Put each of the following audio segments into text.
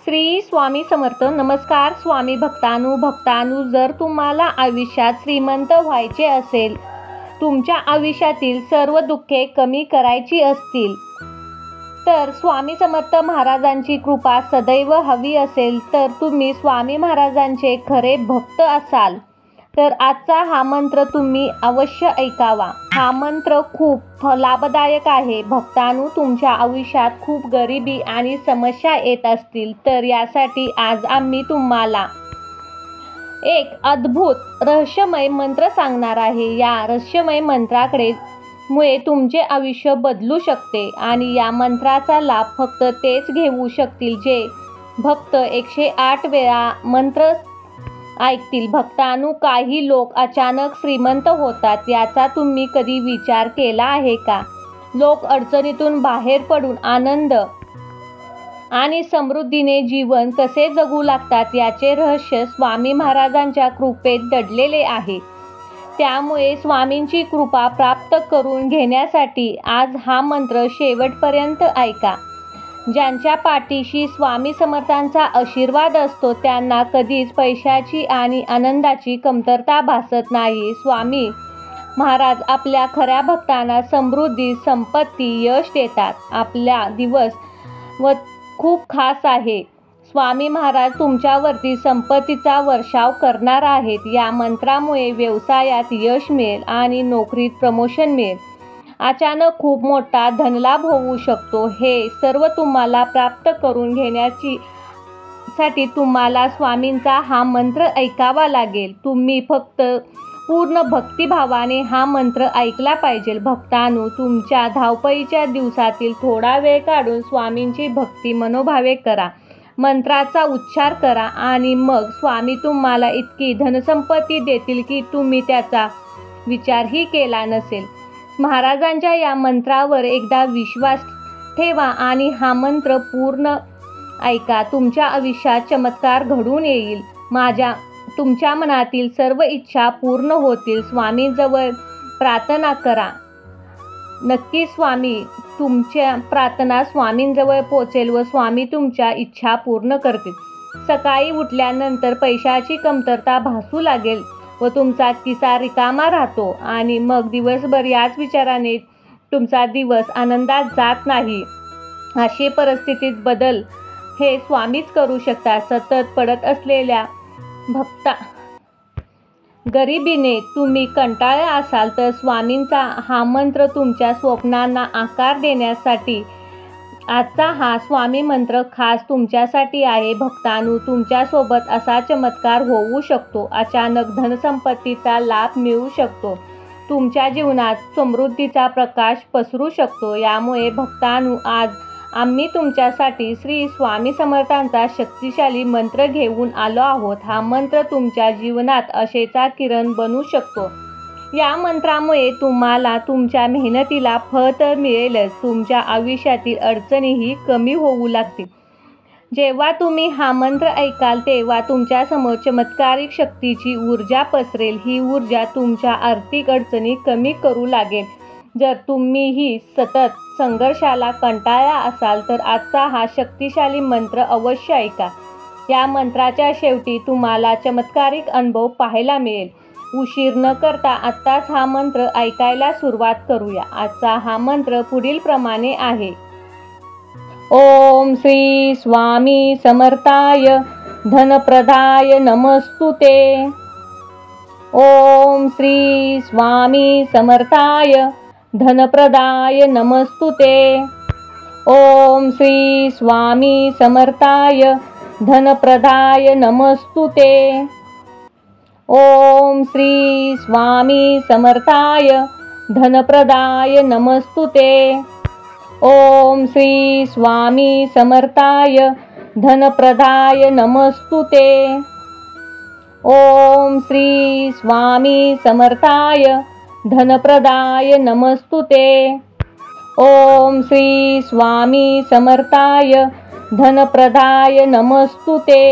श्री स्वामी समर्थ. नमस्कार स्वामी भक्तानु, जर तुम्हाला आयुष्यात श्रीमंत व्हायचे असेल, तुमच्या आयुष्यातील सर्व दुःखे कमी करायची असतील, तर स्वामी समर्थ महाराजांची कृपा सदैव हवी असेल, तर तुम्ही स्वामी महाराजांचे खरे भक्त असाल तर आजचा हा मंत्र तुम्ही अवश्य ऐकावा. हा मंत्र खूप लाभदायक आहे. भक्तांनो, तुमच्या आयुष्यात खूप गरिबी आणि समस्या येत असतील, तर यासाठी आज आम्ही तुम्हाला एक अद्भुत रहस्यमय मंत्र सांगणार आहे. या रहस्यमय मंत्राकडे मुळे तुमचे आयुष्य बदलू शकते आणि या मंत्राचा लाभ फक्त तेच घेऊ शकतील जे भक्त 108 वेळा मंत्र ऐकतील. भक्तांनो, काही लोक अचानक श्रीमंत होतात, याचा तुम्ही कधी विचार केला आहे का? लोक अडचणीतून बाहेर पडून आनंद आणि समृद्धीने जीवन कसे जगू लागतात, याचे रहस्य स्वामी महाराजांच्या कृपेत दडलेले आहे. त्यामुळे स्वामींची कृपा प्राप्त करून घेण्यासाठी आज हा मंत्र शेवटपर्यंत ऐका. ज्यांच्या पाठीशी स्वामी समर्थांचा आशीर्वाद असतो त्यांना कधीच पैशाची आणि आनंदाची कमतरता भासत नाही. स्वामी महाराज आपल्या खऱ्या भक्तांना समृद्धी, संपत्ती, यश देतात. आपला दिवस खूप खास आहे. स्वामी महाराज तुमच्यावरती संपत्तीचा वर्षाव करणार आहेत. या मंत्रामुळे व्यवसायात यश मिळेल आणि नोकरीत प्रमोशन मिळेल. अचानक खूप मोठा धनलाभ होऊ शकतो. हे सर्व तुम्हाला प्राप्त करून घेण्यासाठी तुम्हाला स्वामींचा हा मंत्र ऐकावा लागेल. तुम्ही फक्त पूर्ण भक्तिभावाने हा मंत्र ऐकला पाहिजे. भक्तांनो, तुमच्या धावपळीच्या दिवसातील थोडा वेळ काढून स्वामींची भक्ती मनोभावे करा. मंत्राचा उच्चार करा आणि मग स्वामी तुम्हाला इतकी धनसंपत्ती देतील की तुम्ही त्याचा विचारही केला नसेल. महाराजांच्या या मंत्रावर एकदा विश्वास ठेवा आणि हा मंत्र पूर्ण ऐका. तुमच्या आयुष्यात चमत्कार घडून येईल. तुमच्या मनातील सर्व इच्छा पूर्ण होतील. स्वामींजवळ प्रार्थना करा. नक्की तुमच्या प्रार्थना स्वामींजवळ पोहोचेल व स्वामी तुमच्या इच्छा पूर्ण करतील. सकाळी उठल्यानंतर पैशाची कमतरता भासू लागेल व तुमचा खिसा रिकामा राहतो आणि मग दिवसभर याच विचाराने तुमचा दिवस आनंदात जात नाही. अशी परिस्थितीत बदल हे स्वामीच करू शकतात. सतत पडत असलेल्या गरिबीने तुम्ही कंटाळले असाल तर स्वामींचा हा मंत्र तुमच्या स्वप्नांना आकार देण्यासाठी आजचा हा स्वामी मंत्र खास तुमच्यासाठी आहे. भक्तांनो, तुमच्यासोबत असा चमत्कार होऊ शकतो. अचानक धनसंपत्तीचा लाभ मिळू शकतो. तुमच्या जीवनात समृद्धीचा प्रकाश पसरू शकतो. यामुळे भक्तांनो, आज आम्ही तुमच्यासाठी श्री स्वामी समर्थांचा शक्तिशाली मंत्र घेऊन आलो आहोत. हा मंत्र तुमच्या जीवनात आशेचा किरण बनू शकतो. या मंत्रामुळे तुम्हाला तुमच्या मेहनतीला फळ तर मिळेलच, तुमच्या आयुष्यातील अडचणीही कमी होऊ लागतील. जेव्हा तुम्ही हा मंत्र ऐकाल तेव्हा तुमच्यासमोर चमत्कारिक शक्तीची ऊर्जा पसरेल. ही ऊर्जा तुमच्या आर्थिक अडचणी कमी करू लागेल. जर तुम्हीही सतत संघर्षाला कंटाळला असाल तर आजचा हा शक्तिशाली मंत्र अवश्य ऐका. या मंत्राच्या शेवटी तुम्हाला चमत्कारिक अनुभव पाहायला मिळेल. उशीर न करता आत्ताच हा मंत्र ऐकायला सुरुवात करूया. आजचा हा मंत्र पुढील प्रमाणे आहे. ओम श्री स्वामी समर्थाय धनप्रदाय नमस्तुते. ओम श्री स्वामी समर्थाय धनप्रदाय नमस्तुते. ओम श्री स्वामी समर्थाय धनप्रदाय नमस्तुते. ओम श्री स्वामी समर्थाय धनप्रदाय नमस्तुते. ओम श्री स्वामी समर्थाय धनप्रदाय नमस्तुते. ओम श्री स्वामी समर्थाय धनप्रदाय नमस्तुते. ओम श्री स्वामी समर्थाय धनप्रदाय नमस्तुते.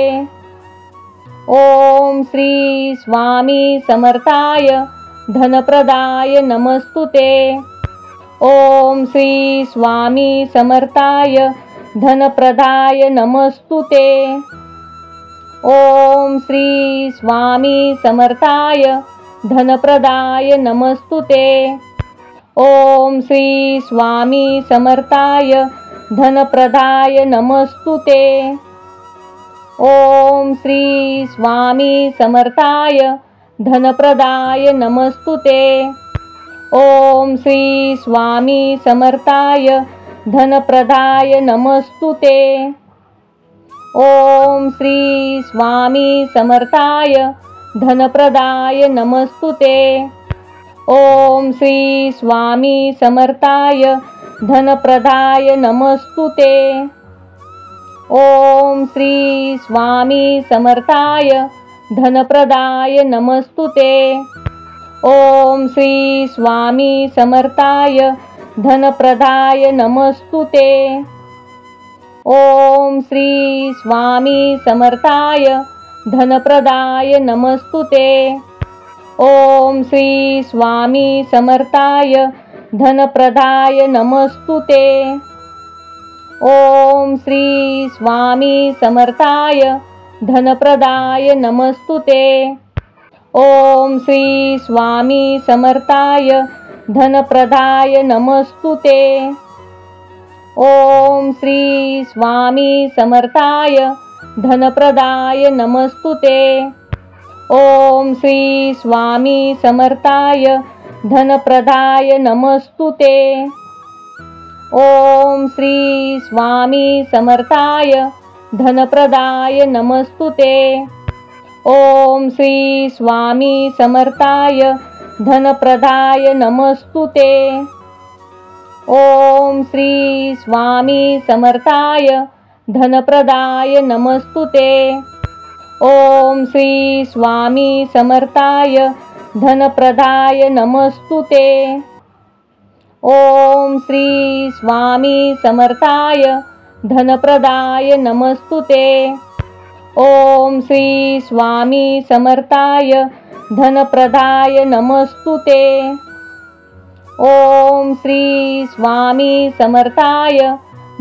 ओम श्री स्वामी समर्थाय धनप्रदाय नमस्तुते. ओम श्री स्वामी समर्थाय धनप्रदाय नमस्तुते। ओम श्री स्वामी समर्थाय धनप्रदाय नमस्तुते। ओम श्री स्वामी समर्थाय धनप्रदाय नमस्तुते। ओम श्री स्वामी समर्थाय धनप्रदाय नमस्तुते। ओम श्री स्वामी समर्थाय धनप्रदाय नमस्तुते। ओम श्री स्वामी समर्थाय धनप्रदाय नमस्तुते। ओम श्री स्वामी समर्थाय धनप्रदाय नमस्तुते। ओम श्री स्वामी समर्थाय धनप्रदाय नमस्तुते। ओम श्री स्वामी समर्थाय धनप्रदाय नमस्तुते। ओम श्री स्वामी समर्थाय धनप्रदाय नमस्तुते। ओम श्री स्वामी समर्थाय धनप्रदाय नमस्तुते। ओम श्री स्वामी समर्थाय धनप्रदाय नमस्तुते। ओम श्री स्वामी समर्थाय धनप्रदाय नमस्तुते। ओम श्री स्वामी समर्थाय धनप्रदाय नमस्तुते। ओम श्री स्वामी समर्थाय धनप्रदाय नमस्तुते। ओम श्री स्वामी समर्थाय धनप्रदाय नमस्तुते। ओम श्री स्वामी समर्थाय धनप्रदाय नमस्तुते। ओम श्री स्वामी समर्थाय धनप्रदाय नमस्तुते। ओम श्री स्वामी समर्थाय धनप्रदाय नमस्तुते। ओम श्री स्वामी समर्थाय धनप्रदाय नमस्तुते। ओम श्री स्वामी समर्थाय धनप्रदाय नमस्तुते। ओम श्री स्वामी समर्थाय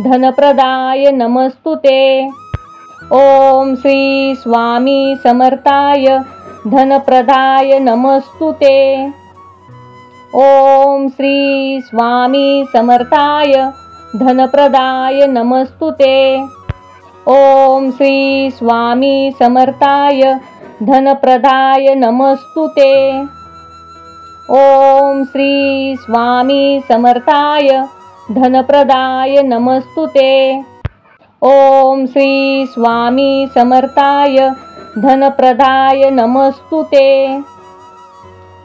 धनप्रदाय नमस्तुते। ओम श्री स्वामी समर्थाय धनप्रदाय नमस्तुते। ओम श्री स्वामी समर्थाय धनप्रदाय नमस्तुते। ओम श्री स्वामी समर्थाय धनप्रदाय नमस्तुते। ओम श्री स्वामी समर्थाय धनप्रदाय नमस्तुते। ओम श्री स्वामी समर्थाय धनप्रदाय नमस्तुते।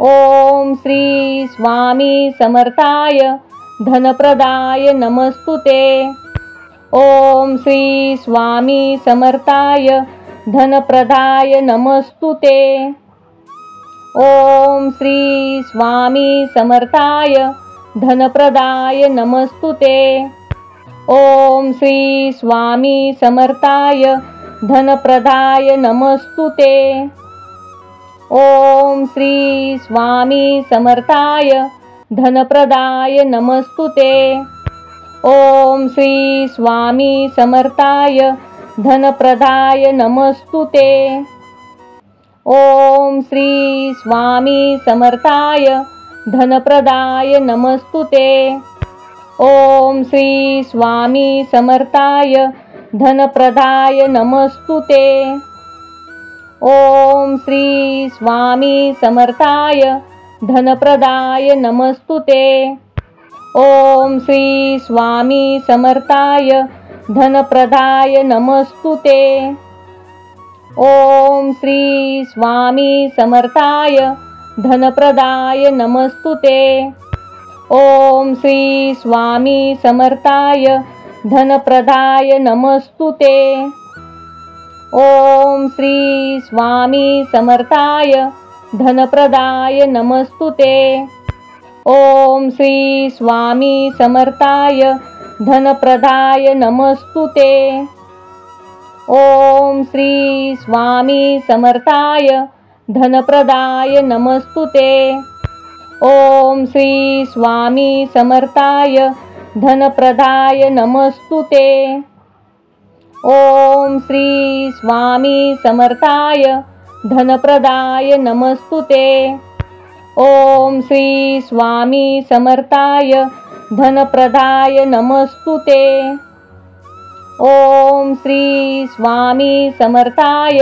ओम श्री स्वामी समर्थाय धनप्रदाय नमस्तुते। ओम श्री स्वामी समर्थाय धनप्रदाय नमस्तुते। ओम श्री स्वामी समर्थाय धनप्रदाय नमस्तुते। ओम श्री स्वामी समर्थाय धनप्रदाय नमस्तुते। ओम श्री स्वामी समर्थाय धनप्रदाय नमस्तुते। ओम श्री स्वामी समर्थाय धनप्रदाय नमस्तुते। ओम श्री स्वामी समर्थाय धनप्रदाय नमस्तुते। ओम श्री स्वामी समर्थाय धनप्रदाय नमस्तुते। ओम श्री स्वामी समर्थाय धनप्रदाय नमस्तुते। ओम श्री स्वामी समर्थाय धनप्रदाय नमस्तुते। ओम श्री स्वामी समर्थाय धनप्रदाय नमस्तुते। ओम श्री स्वामी समर्थाय धनप्रदाय नमस्तुते। ओम श्री स्वामी समर्थाय धनप्रदाय नमस्तुते। ओम श्री स्वामी समर्थाय धनप्रदाय नमस्तुते। ओम श्री स्वामी समर्थाय धनप्रदाय नमस्तुते। ओम श्री स्वामी समर्थाय धनप्रदाय नमस्तुते। ओम श्री स्वामी समर्थाय धनप्रदाय नमस्तुते। ओम श्री स्वामी समर्थाय धनप्रदाय नमस्तुते। ओम श्री स्वामी समर्थाय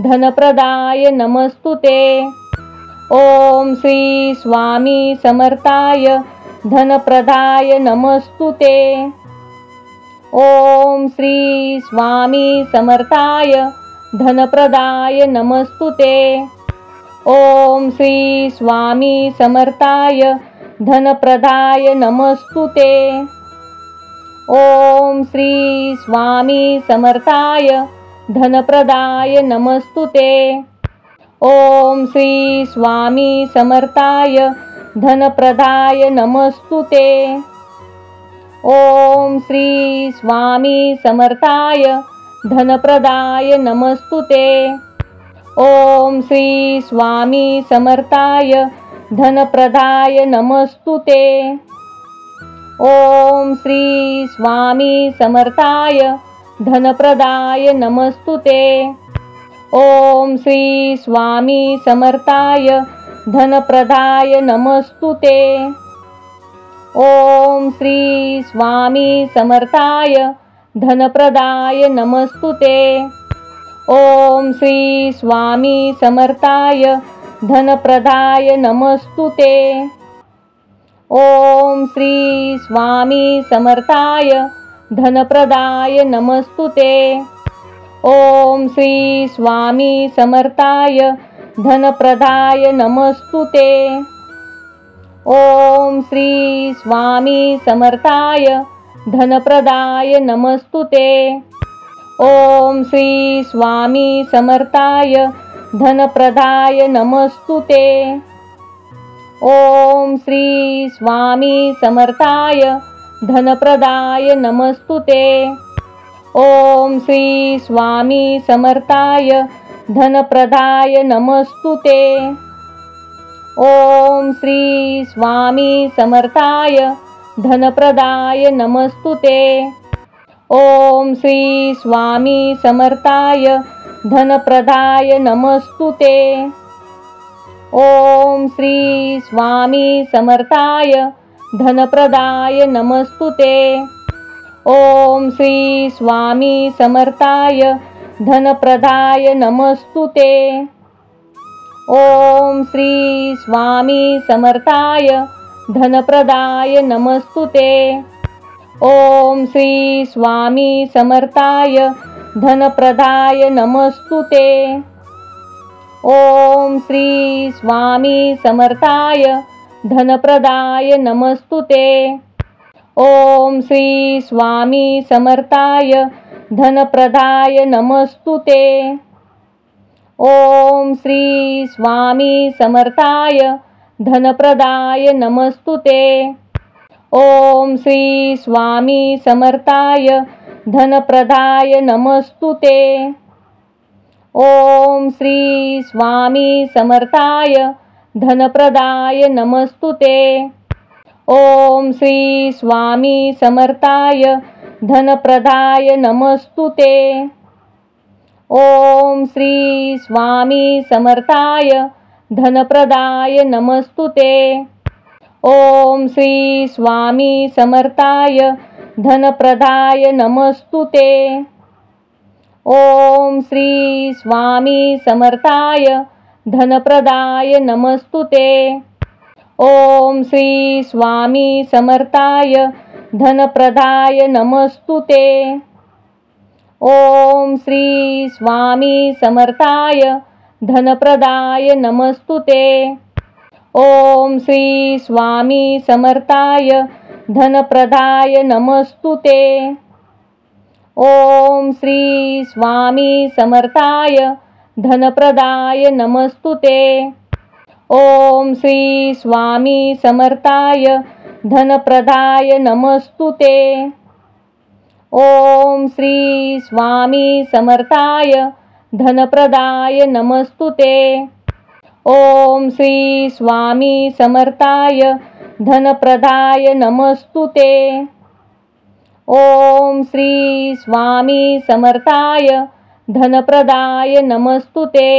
धनप्रदाय नमस्तुते। ओम श्री स्वामी समर्थाय धनप्रदाय नमस्तुते। ओम श्री स्वामी समर्थाय धनप्रदाय नमस्तुते। ओम श्री स्वामी समर्थाय धनप्रदाय नमस्तुते। ओम श्री स्वामी समर्थाय धनप्रदाय नमस्तुते। ओम श्री स्वामी समर्थाय धनप्रदाय नमस्तुते। ओम श्री स्वामी समर्थाय धनप्रदाय नमस्तुते। ओम श्री स्वामी समर्थाय धनप्रदाय नमस्तुते। ओम श्री स्वामी समर्थाय धनप्रदाय नमस्तुते। ओम श्री स्वामी समर्थाय धनप्रदाय नमस्तुते। ओम श्री स्वामी समर्थाय धनप्रदाय नमस्तुते। ओम श्री स्वामी समर्थाय धनप्रदाय नमस्तुते। ओम श्री स्वामी समर्थाय धनप्रदाय नमस्तुते। ओम श्री स्वामी समर्थाय धनप्रदाय नमस्तुते। ओम श्री स्वामी समर्थाय धनप्रदाय नमस्तुते। ओम श्री स्वामी समर्थाय धनप्रदाय नमस्तुते। ओम श्री स्वामी समर्थाय धनप्रदाय नमस्तुते। ओम श्री स्वामी समर्थाय धनप्रदाय नमस्तुते। ओम श्री स्वामी समर्थाय धनप्रदाय नमस्तुते। ओम श्री स्वामी समर्थाय धनप्रदाय नमस्तुते। ओम श्री स्वामी समर्थाय धनप्रदाय नमस्तुते। ओम श्री स्वामी समर्थाय धनप्रदाय नमस्तुते। ओम श्री स्वामी समर्थाय धनप्रदाय नमस्तुते। ओम श्री स्वामी समर्थाय धनप्रदाय नमस्तुते। ओम श्री स्वामी समर्थाय धनप्रदाय नमस्तुते। ओम श्री स्वामी समर्थाय धनप्रदाय नमस्तुते। ओम श्री स्वामी समर्थाय धनप्रदाय नमस्तुते। ओम श्री स्वामी समर्थाय धनप्रदाय नमस्तुते। ओम श्री स्वामी समर्थाय धनप्रदाय नमस्तुते। ओम श्री स्वामी समर्थाय धनप्रदाय नमस्तुते। ओम श्री स्वामी समर्थाय धनप्रदाय नमस्तुते। ओम श्री स्वामी समर्थाय धनप्रदाय नमस्तुते। ओम श्री स्वामी समर्थाय धनप्रदाय नमस्तुते। ओम श्री स्वामी समर्थाय धनप्रदाय नमस्तुते। ओम श्री स्वामी समर्थाय धनप्रदाय नमस्तुते। ओम श्री स्वामी समर्थाय धनप्रदाय नमस्तुते। ओम श्री स्वामी समर्थाय धनप्रदाय नमस्तुते। ओम श्री स्वामी समर्थाय धनप्रदाय नमस्तुते। ओम श्री स्वामी समर्थाय धनप्रदाय नमस्तुते। ओम श्री स्वामी समर्थाय धनप्रदाय नमस्तुते। ओम श्री स्वामी समर्थाय धनप्रदाय नमस्तुते।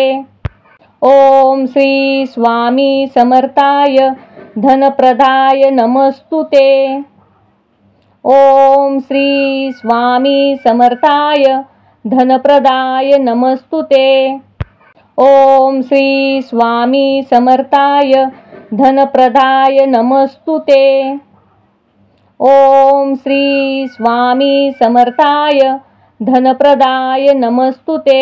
ओम श्री स्वामी समर्थाय धनप्रदाय नमस्तुते। ओम श्री स्वामी समर्थाय धनप्रदाय नमस्तुते। ओम श्री स्वामी समर्थाय धनप्रदाय नमस्तुते। ओम श्री स्वामी समर्थाय धनप्रदाय नमस्तुते।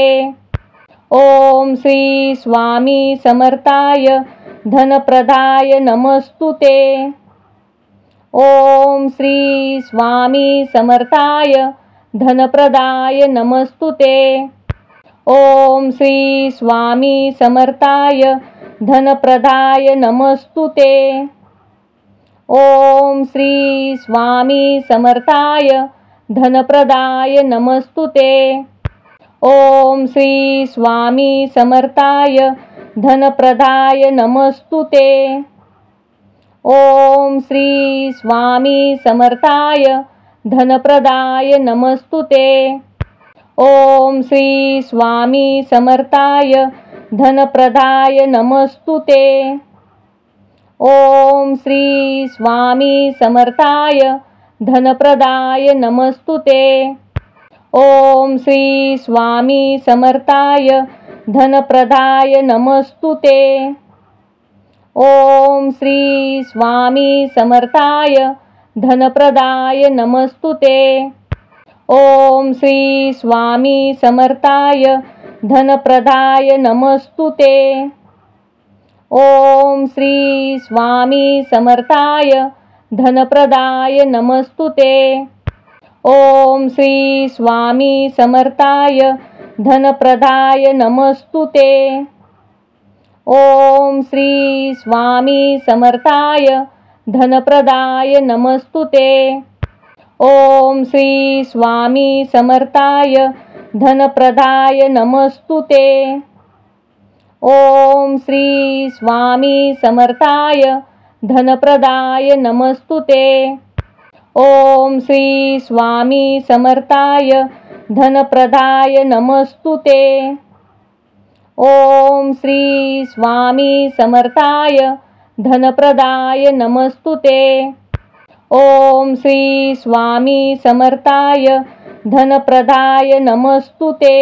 ओम श्री स्वामी समर्थाय धनप्रदाय नमस्तुते। ओम श्री स्वामी समर्थाय धनप्रदाय नमस्तुते। ओम श्री स्वामी समर्थाय धनप्रदाय नमस्तुते। ओम श्री स्वामी समर्थाय धनप्रदाय नमस्तुते। ओम श्री स्वामी समर्थाय धनप्रदाय नमस्तुते। ओम श्री स्वामी समर्थाय धनप्रदाय नमस्तुते। ओम श्री स्वामी समर्थाय धनप्रदाय नमस्तुते। ओम श्री स्वामी समर्थाय धनप्रदाय नमस्तुते। ओम श्री स्वामी समर्थाय धनप्रदाय नमस्तुते। ओम श्री स्वामी समर्थाय धनप्रदाय नमस्तुते। ओम श्री स्वामी समर्थाय धनप्रदाय नमस्तुते। ओम श्री स्वामी समर्थाय धनप्रदाय नमस्तुते। ओम श्री स्वामी समर्थाय धनप्रदाय नमस्तुते। ओम श्री स्वामी समर्थाय धनप्रदाय नमस्तुते। ओम श्री स्वामी समर्थाय धनप्रदाय नमस्तुते। ओम श्री स्वामी समर्थाय धनप्रदाय नमस्तुते। ओम श्री स्वामी समर्थाय धनप्रदाय नमस्तुते। ओम श्री स्वामी समर्थाय धनप्रदाय नमस्तुते। ओम श्री स्वामी समर्थाय धनप्रदाय नमस्तुते।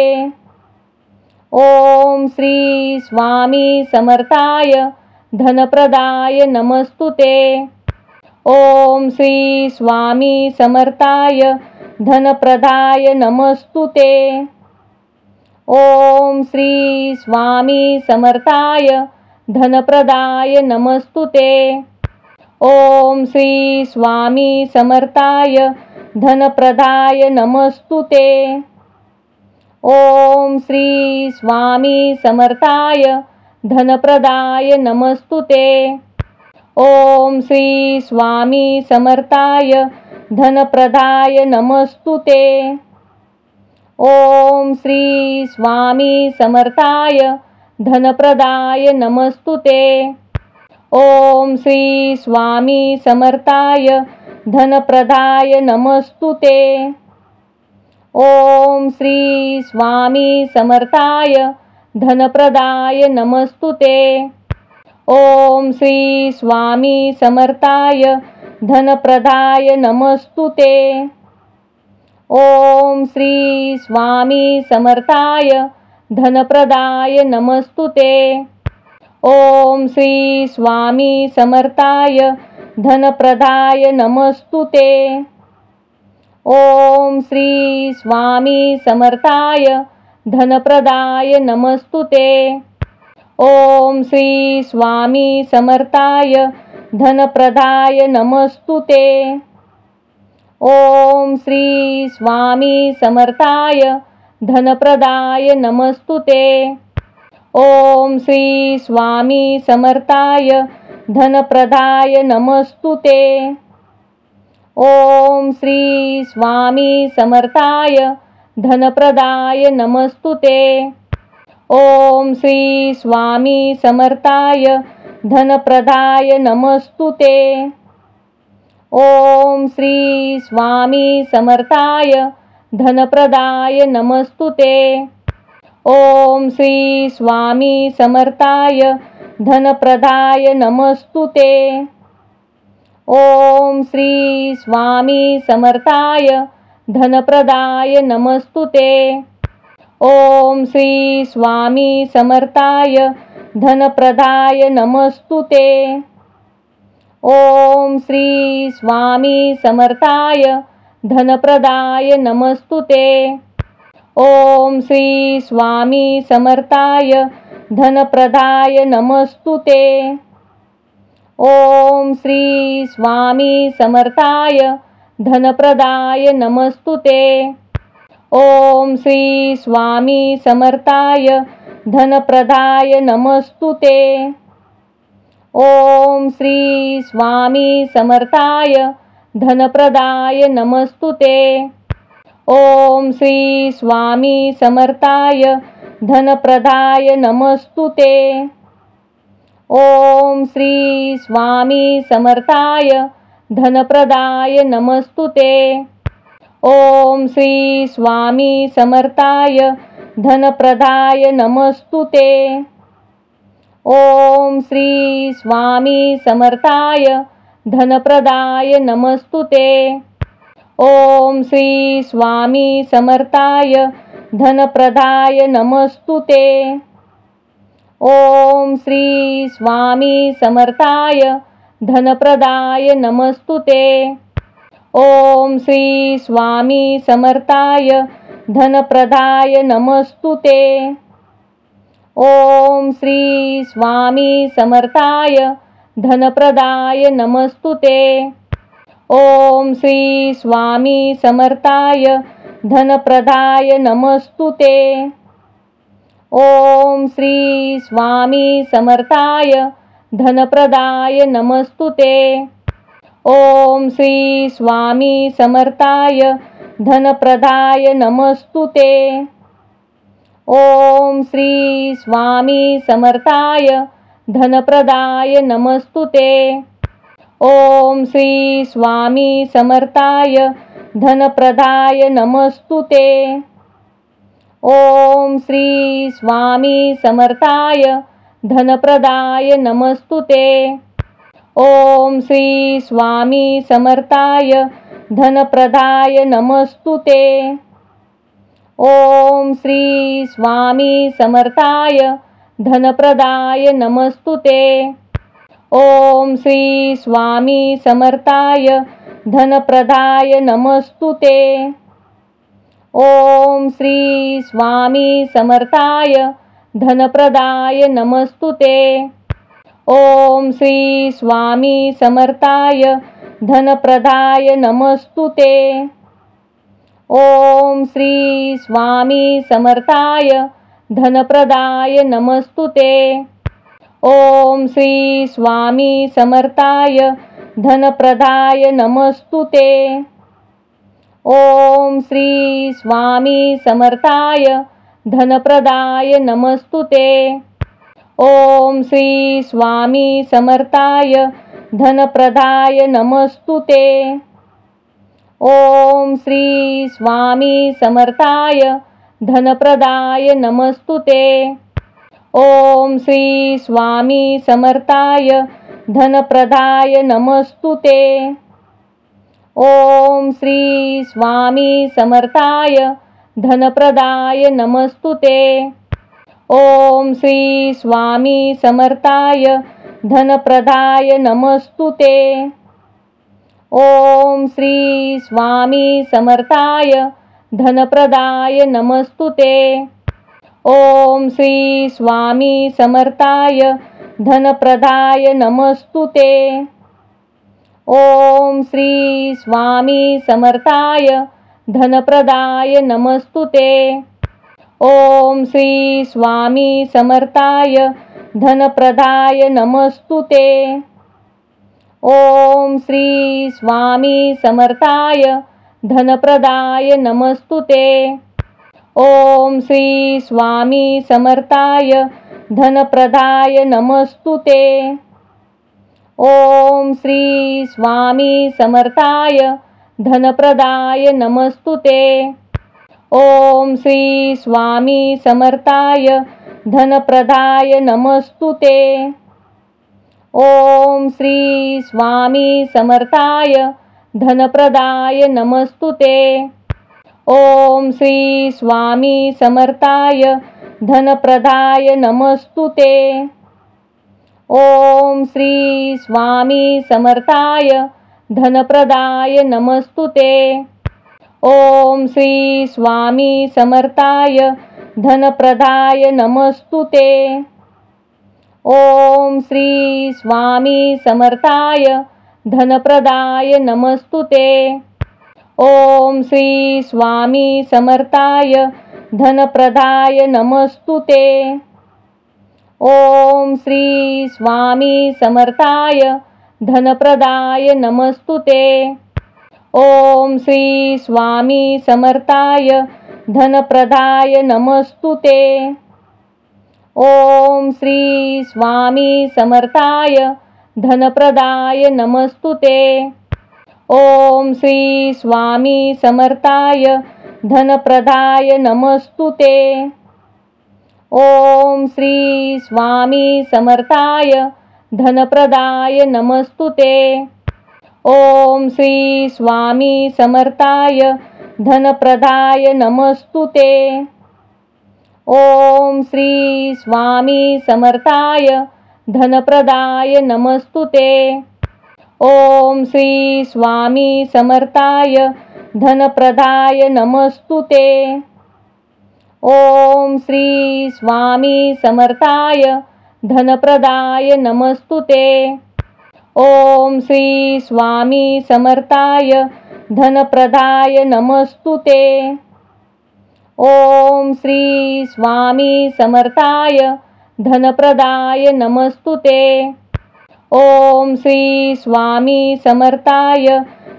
ओम श्री स्वामी समर्थाय धनप्रदाय नमस्तुते। ओम श्री स्वामी समर्थाय धनप्रदाय नमस्तुते। ओम श्री स्वामी समर्थाय धनप्रदाय नमस्तुते। ओम श्री स्वामी समर्थाय धनप्रदाय नमस्तुते। ओम श्री स्वामी समर्थाय धनप्रदाय नमस्तुते। ओम श्री स्वामी समर्थाय धनप्रदाय नमस्तुते। ओम श्री स्वामी समर्थाय धनप्रदाय नमस्तुते। ओम श्री स्वामी समर्थाय धनप्रदाय नमस्तुते। ओम श्री स्वामी समर्थाय धनप्रदाय नमस्तुते। ओम श्री स्वामी समर्थाय धनप्रदाय नमस्तुते। ओम श्री स्वामी समर्थाय धनप्रदाय नमस्तुते। ओम श्री स्वामी समर्थाय धनप्रदाय नमस्तुते। ओम श्री स्वामी समर्थाय धनप्रदाय नमस्तुते। ओम श्री स्वामी समर्थाय धनप्रदाय नमस्तुते। ओम श्री स्वामी समर्थाय धनप्रदाय नमस्तुते। ओम श्री स्वामी समर्थाय धनप्रदाय नमस्तुते। ओम श्री स्वामी समर्थाय धनप्रदाय नमस्तुते। ओम श्री स्वामी समर्थाय धनप्रदाय नमस्तुते। ओम श्री स्वामी समर्थाय धनप्रदाय नमस्तुते। ओम श्री स्वामी समर्थाय धनप्रदाय नमस्तुते। ओम श्री स्वामी समर्थाय धनप्रदाय नमस्तुते। ओम श्री स्वामी समर्थाय धनप्रदाय नमस्तुते। ओम श्री स्वामी समर्थाय धनप्रदाय नमस्तुते। ओम श्री स्वामी समर्थाय धनप्रदाय नमस्तुते। ओम श्री स्वामी समर्थाय धनप्रदाय नमस्तुते। ओम श्री स्वामी समर्थाय धनप्रदाय नमस्तुते। ओम श्री स्वामी समर्थाय धनप्रदाय नमस्तुते। ओम श्री स्वामी समर्थाय धनप्रदाय नमस्तुते। ओम श्री स्वामी समर्थाय धनप्रदाय नमस्तुते। ओम श्री स्वामी समर्थाय धनप्रदाय नमस्तुते। ओम श्री स्वामी समर्थाय धनप्रदाय नमस्तुते। ओम श्री स्वामी समर्थाय धनप्रदाय नमस्तुते। ओम श्री स्वामी समर्थाय धनप्रदाय नमस्तुते। ओम श्री स्वामी समर्थाय धनप्रदाय नमस्तुते। ओम श्री स्वामी समर्थाय धनप्रदाय नमस्तुते। ओम श्री स्वामी समर्थाय धनप्रदाय नमस्तुते। ओम श्री स्वामी समर्थाय धनप्रदाय नमस्तुते। ओम श्री स्वामी समर्थाय धनप्रदाय नमस्तुते। ओम श्री स्वामी समर्थाय धनप्रदाय नमस्तुते। ओम श्री स्वामी समर्थाय धनप्रदाय नमस्तुते। ओम श्री स्वामी समर्थाय धनप्रदाय नमस्तुते। ओम श्री स्वामी समर्थाय धनप्रदाय नमस्तुते। ओम श्री स्वामी समर्थाय धनप्रदाय नमस्तुते। ओम श्री स्वामी समर्थाय धनप्रदाय नमस्तुते। ओम श्री स्वामी समर्थाय धनप्रदाय नमस्तुते। ओम श्री स्वामी समर्थाय धनप्रदाय नमस्तुते। ओम श्री स्वामी समर्थाय धनप्रदाय नमस्तुते। ओम श्री स्वामी समर्थाय धनप्रदाय नमस्तुते। ओम श्री स्वामी समर्थाय धनप्रदाय नमस्तुते। ओम श्री स्वामी समर्थाय धनप्रदाय नमस्तुते। ओम श्री स्वामी समर्थाय धनप्रदाय नमस्तुते। ओम श्री स्वामी समर्थाय धनप्रदाय नमस्तुते। ओम श्री स्वामी समर्थाय धनप्रदाय नमस्तुते। ओम श्री स्वामी समर्थाय धनप्रदाय नमस्तुते। ओम श्री स्वामी समर्थाय धनप्रदाय नमस्तुते। ओम श्री स्वामी समर्थाय धनप्रदाय नमस्तुते। ओम श्री स्वामी समर्थाय धनप्रदाय नमस्तुते। ओम श्री स्वामी समर्थाय धनप्रदाय नमस्तुते। ओम श्री स्वामी समर्थाय धनप्रदाय नमस्तुते। ओम श्री स्वामी समर्थाय धनप्रदाय नमस्तुते। ओम श्री स्वामी समर्थाय धनप्रदाय नमस्तुते। ओम श्री स्वामी समर्थाय धनप्रदाय नमस्तुते। ओम श्री स्वामी समर्थाय धनप्रदाय नमस्तुते। ओम श्री स्वामी समर्थाय धनप्रदाय नमस्तुते। ओम श्री स्वामी समर्थाय धनप्रदाय नमस्तुते। ओम श्री स्वामी समर्थाय धनप्रदाय नमस्तुते। ओम श्री स्वामी समर्थाय धनप्रदाय नमस्तुते। ओम श्री स्वामी समर्थाय धनप्रदाय नमस्तुते। ओम श्री स्वामी समर्थाय धनप्रदाय नमस्तुते। ओम श्री स्वामी समर्थाय धनप्रदाय नमस्तुते। ओम श्री स्वामी समर्थाय धनप्रदाय नमस्तुते। ओम श्री स्वामी समर्थाय धनप्रदाय नमस्तुते। ओम श्री स्वामी समर्थाय धनप्रदाय नमस्तुते। ओम श्री स्वामी समर्थाय धनप्रदाय नमस्तुते। ओम श्री स्वामी समर्थाय धनप्रदाय नमस्तुते। ओम श्री स्वामी समर्थाय धनप्रदाय नमस्तुते। ओम श्री स्वामी समर्थाय धनप्रदाय नमस्तुते। ओम श्री स्वामी समर्थाय धनप्रदाय नमस्तुते। ओम श्री स्वामी समर्थाय धनप्रदाय नमस्तुते। ओम श्री स्वामी समर्थाय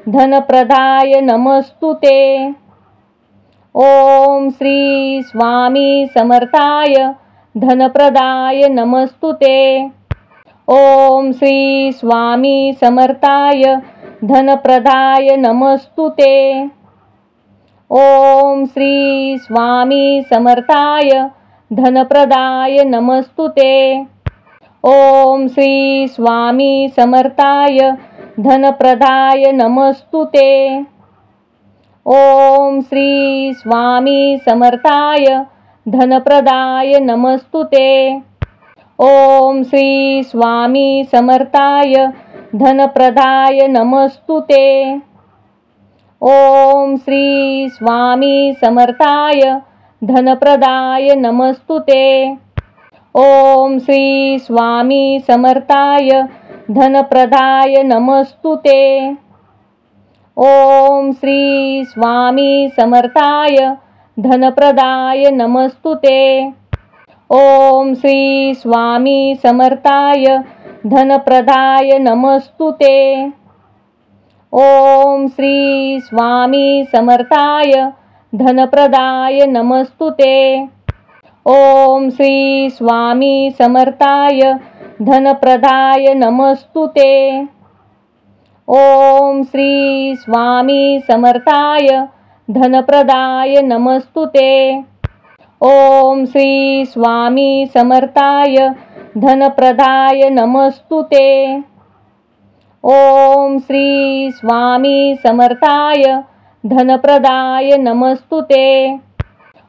धनप्रदाय नमस्तुते। ओम श्री स्वामी समर्थाय धनप्रदाय नमस्तुते। ओम श्री स्वामी समर्थाय धनप्रदाय नमस्तुते। ओम श्री स्वामी समर्थाय धनप्रदाय नमस्तुते। ओम श्री स्वामी समर्थाय धनप्रदाय नमस्तुते। ओम श्री स्वामी समर्थाय धनप्रदाय नमस्तुते। ओम श्री स्वामी समर्थाय धनप्रदाय नमस्तुते। ओम श्री स्वामी समर्थाय धनप्रदाय नमस्तुते। ओम श्री स्वामी समर्थाय धनप्रदाय नमस्तुते। ओम श्री स्वामी समर्थाय धनप्रदाय नमस्तुते। ओम श्री स्वामी समर्थाय धनप्रदाय नमस्तुते। ओम श्री स्वामी समर्थाय धनप्रदाय नमस्तुते। ओम श्री स्वामी समर्थाय धनप्रदाय नमस्तुते। ओम श्री स्वामी समर्थाय धनप्रदाय नमस्तुते। ओम श्री स्वामी समर्थाय धनप्रदाय नमस्तुते। ओम श्री स्वामी समर्थाय धनप्रदाय नमस्तुते।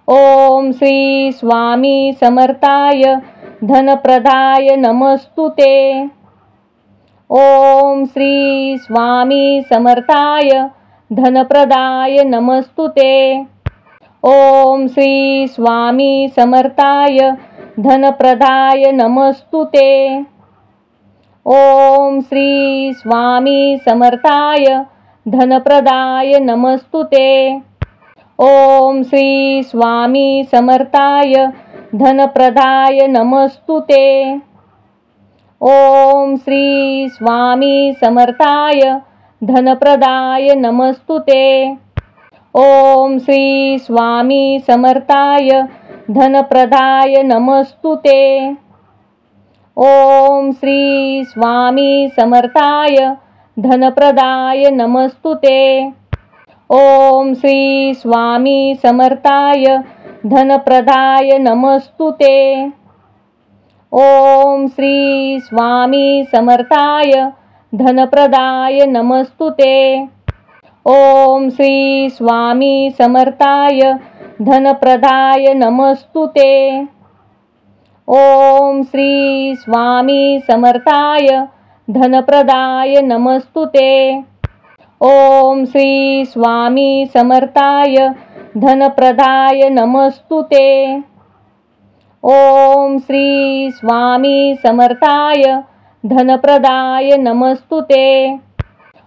ओम श्री स्वामी समर्थाय धनप्रदाय नमस्तुते। ओम श्री स्वामी समर्थाय धनप्रदाय नमस्तुते। ओम श्री स्वामी समर्थाय धनप्रदाय नमस्तुते। ओम श्री स्वामी समर्थाय धनप्रदाय नमस्तुते। ओम श्री स्वामी समर्थाय धनप्रदाय नमस्तुते। ओम श्री स्वामी समर्थाय धनप्रदाय नमस्तुते। ओम श्री स्वामी समर्थाय धनप्रदाय नमस्तुते। ओम श्री स्वामी समर्थाय धनप्रदाय नमस्तुते। ओम श्री स्वामी समर्थाय धनप्रदाय नमस्तुते। ओम श्री स्वामी समर्थाय धनप्रदाय नमस्तुते। ओम श्री स्वामी समर्थाय धनप्रदाय नमस्तुते। ओम श्री स्वामी समर्थाय धनप्रदाय नमस्तुते। ओम श्री स्वामी समर्थाय धनप्रदाय नमस्तुते। ओम श्री स्वामी समर्थाय धनप्रदाय नमस्तुते।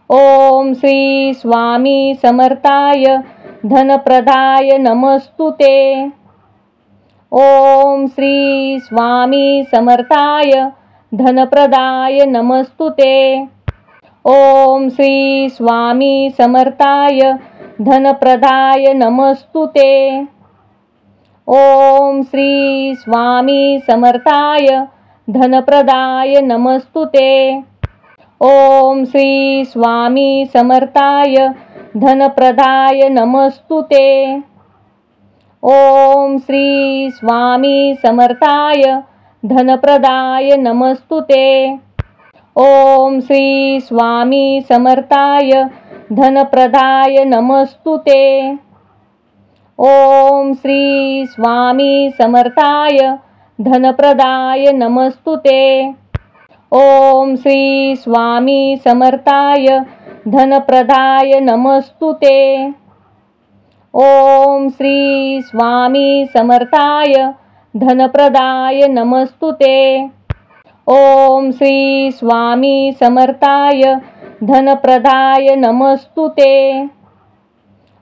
ओम श्री स्वामी समर्थाय धनप्रदाय नमस्तुते। ओम श्री स्वामी समर्थाय धनप्रदाय नमस्तुते। ओम श्री स्वामी समर्थाय धनप्रदाय नमस्तुते। ओम श्री स्वामी समर्थाय धनप्रदाय नमस्तुते। ओम श्री स्वामी समर्थाय धनप्रदाय नमस्तुते। ओम श्री स्वामी समर्थाय धनप्रदाय नमस्तुते। ओम श्री स्वामी समर्थाय धनप्रदाय नमस्तुते। ओम श्री स्वामी समर्थाय धनप्रदाय नमस्तुते। ओम श्री स्वामी समर्थाय धनप्रदाय नमस्तुते। ओम श्री स्वामी समर्थाय धनप्रदाय नमस्तुते। ओम श्री स्वामी समर्थाय धनप्रदाय नमस्तुते।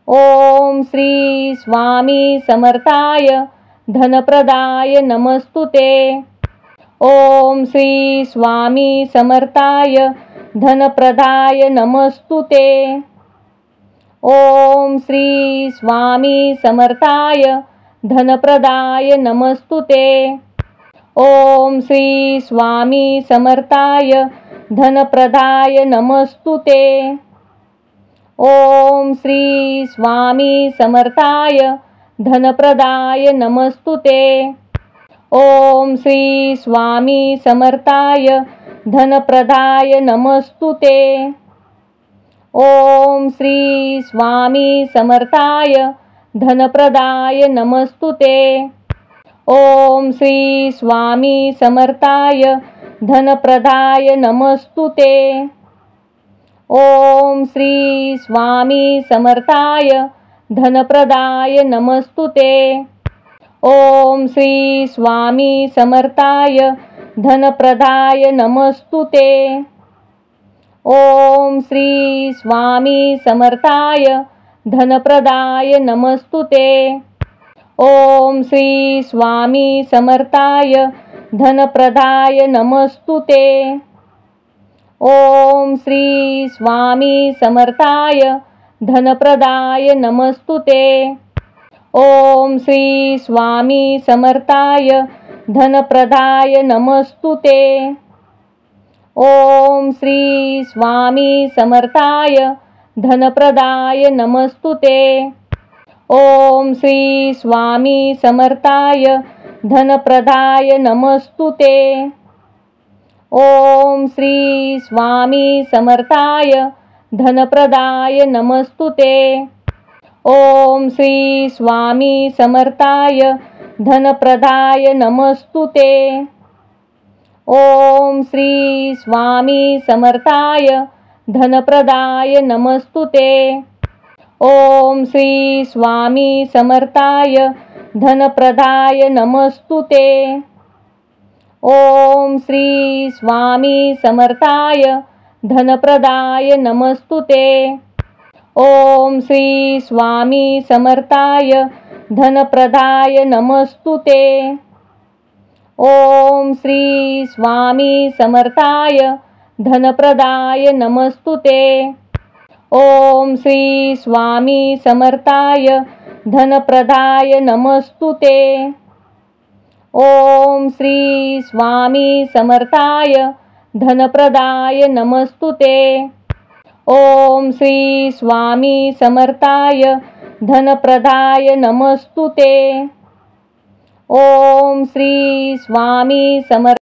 ओम श्री स्वामी समर्थाय धनप्रदाय नमस्तुते। ओम श्री स्वामी समर्थाय धनप्रदाय नमस्तुते। ओम श्री स्वामी समर्थाय धनप्रदाय नमस्तुते। ओम श्री स्वामी समर्थाय धनप्रदाय नमस्तुते। ओम श्री स्वामी समर्थाय धनप्रदाय नमस्तुते। ओम श्री स्वामी समर्थाय धनप्रदाय नमस्तुते। ओम श्री स्वामी समर्थाय धनप्रदाय नमस्तुते। ओम श्री स्वामी समर्थाय धनप्रदाय नमस्तुते। ओम श्री स्वामी समर्थाय धनप्रदाय नमस्तुते। ओम श्री स्वामी समर्थाय धनप्रदाय नमस्तुते। ओम श्री स्वामी समर्थाय धनप्रदाय नमस्तुते। ओम श्री स्वामी समर्थाय धनप्रदाय नमस्तुते। ओम श्री स्वामी समर्थाय धनप्रदाय नमस्तुते। ओम श्री स्वामी समर्थाय धनप्रदाय नमस्तुते। ओम श्री स्वामी समर्थाय धनप्रदाय नमस्तुते। ओम श्री स्वामी समर्थाय धनप्रदाय नमस्तुते। ओम श्री स्वामी समर्थाय धनप्रदाय नमस्तुते। ओम श्री स्वामी समर्थाय धनप्रदाय नमस्तुते। ओम श्री स्वामी समर्थाय धनप्रदाय नमस्तुते। ओम श्री स्वामी समर्थाय धनप्रदाय नमस्तुते। ओम श्री स्वामी समर्थाय धनप्रदाय नमस्तुते। ओम श्री स्वामी समर्थाय धनप्रदाय नमस्तुते। ओम श्री स्वामी समर्थाय धनप्रदाय नमस्तुते। ओम श्री स्वामी समर्थाय धनप्रदाय नमस्तुते। ओम श्री स्वामी समर्थाय धनप्रदाय नमस्तुते। ओम श्री स्वामी समर्थाय धनप्रदाय नमस्तुते। ओम श्री स्वामी समर्थ